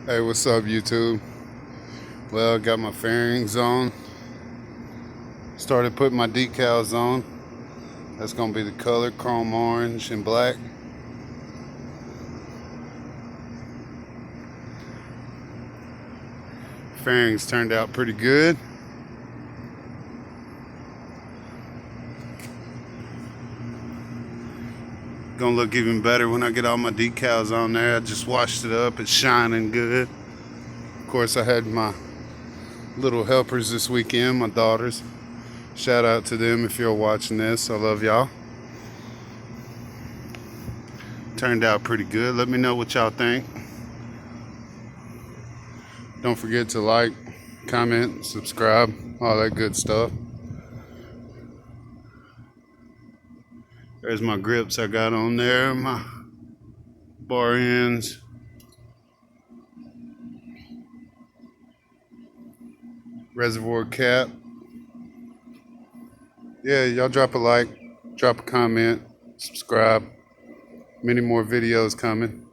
Hey, what's up, YouTube? Well, I got my fairings on. Started putting my decals on. That's gonna be the color, chrome orange and black. Fairings turned out pretty good. Gonna look even better when I get all my decals on there. I just washed it up. It's shining good. Of course, I had my little helpers this weekend, my daughters. Shout out to them if you're watching this. I love y'all. Turned out pretty good. Let me know what y'all think. Don't forget to like, comment, subscribe, all that good stuff. There's my grips I got on there, my bar ends. Reservoir cap. Yeah, y'all drop a like, drop a comment, subscribe. Many more videos coming.